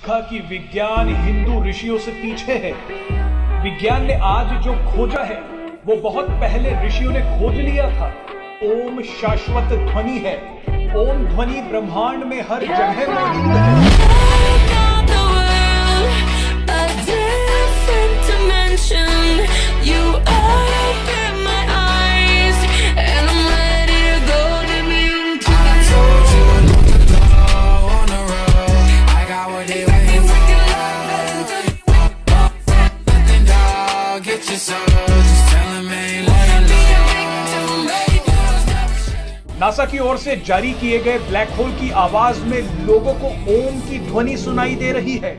कहा कि विज्ञान हिंदू ऋषियों से पीछे है। विज्ञान ने आज जो खोजा है वो बहुत पहले ऋषियों ने खोज लिया था। ओम शाश्वत ध्वनि है। ओम ध्वनि ब्रह्मांड में हर जगह मौजूद है। नासा की ओर से जारी किए गए ब्लैक होल की आवाज में लोगों को ओम की ध्वनि सुनाई दे रही है।